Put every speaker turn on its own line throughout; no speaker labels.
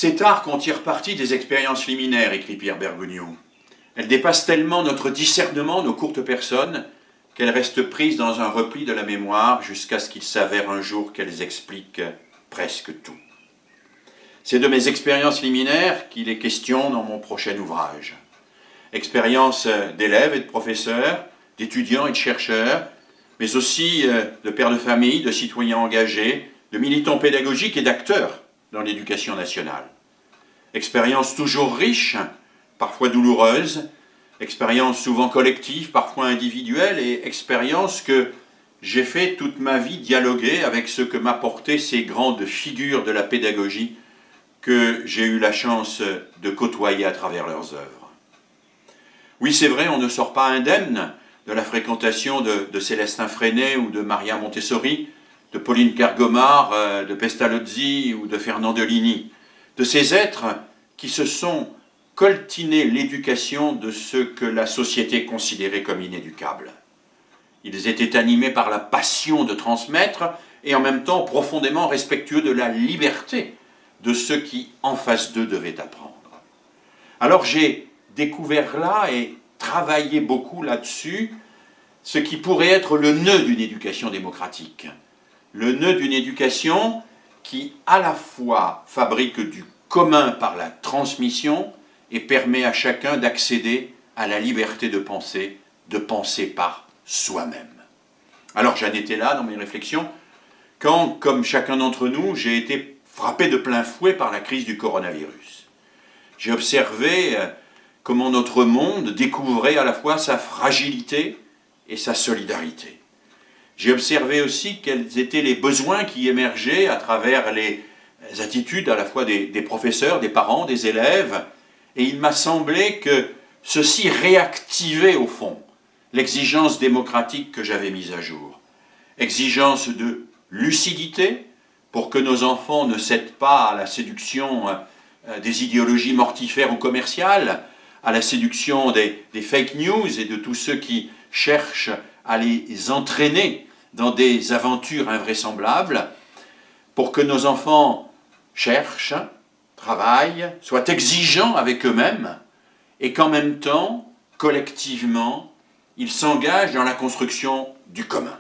C'est tard qu'on tire parti des expériences liminaires, écrit Pierre Bergogneau. Elles dépassent tellement notre discernement, nos courtes personnes, qu'elles restent prises dans un repli de la mémoire jusqu'à ce qu'il s'avère un jour qu'elles expliquent presque tout. C'est de mes expériences liminaires qu'il est question dans mon prochain ouvrage. Expériences d'élèves et de professeurs, d'étudiants et de chercheurs, mais aussi de pères de famille, de citoyens engagés, de militants pédagogiques et d'acteurs dans l'éducation nationale. Expériences toujours riches, parfois douloureuses, expériences souvent collectives, parfois individuelles, et expériences que j'ai fait toute ma vie dialoguer avec ce que m'apportaient ces grandes figures de la pédagogie que j'ai eu la chance de côtoyer à travers leurs œuvres. Oui, c'est vrai, on ne sort pas indemne de la fréquentation de Célestin Freinet ou de Maria Montessori, de Pauline Kergomar, de Pestalozzi ou de Fernandolini, de ces êtres qui se sont coltinés l'éducation de ceux que la société considérait comme inéducables. Ils étaient animés par la passion de transmettre et en même temps profondément respectueux de la liberté de ceux qui, en face d'eux, devaient apprendre. Alors j'ai découvert là et travaillé beaucoup là-dessus ce qui pourrait être le nœud d'une éducation démocratique. Le nœud d'une éducation qui, à la fois, fabrique du commun par la transmission et permet à chacun d'accéder à la liberté de penser par soi-même. Alors j'en étais là dans mes réflexions quand, comme chacun d'entre nous, j'ai été frappé de plein fouet par la crise du coronavirus. J'ai observé comment notre monde découvrait à la fois sa fragilité et sa solidarité. J'ai observé aussi quels étaient les besoins qui émergeaient à travers les attitudes à la fois des professeurs, des parents, des élèves, et il m'a semblé que ceci réactivait au fond l'exigence démocratique que j'avais mise à jour. Exigence de lucidité, pour que nos enfants ne cèdent pas à la séduction des idéologies mortifères ou commerciales, à la séduction des fake news et de tous ceux qui cherchent à les entraîner dans des aventures invraisemblables, pour que nos enfants cherchent, travaillent, soient exigeants avec eux-mêmes, et qu'en même temps, collectivement, ils s'engagent dans la construction du commun.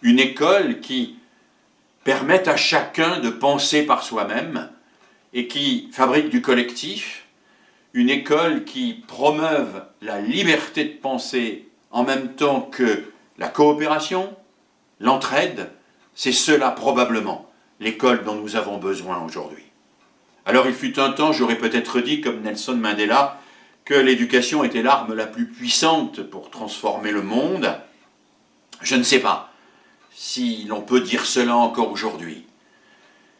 Une école qui permette à chacun de penser par soi-même et qui fabrique du collectif, une école qui promeuve la liberté de penser en même temps que la coopération, l'entraide, c'est cela probablement l'école dont nous avons besoin aujourd'hui. Alors il fut un temps, j'aurais peut-être dit comme Nelson Mandela, que l'éducation était l'arme la plus puissante pour transformer le monde. Je ne sais pas si l'on peut dire cela encore aujourd'hui.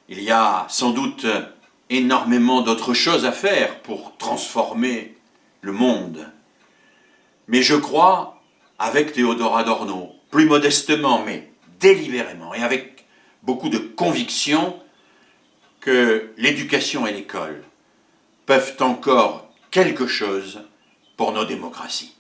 Il y a sans doute énormément d'autres choses à faire pour transformer le monde. Mais je crois, avec Théodore Adorno, plus modestement, mais délibérément, et avec beaucoup de conviction, que l'éducation et l'école peuvent encore quelque chose pour nos démocraties.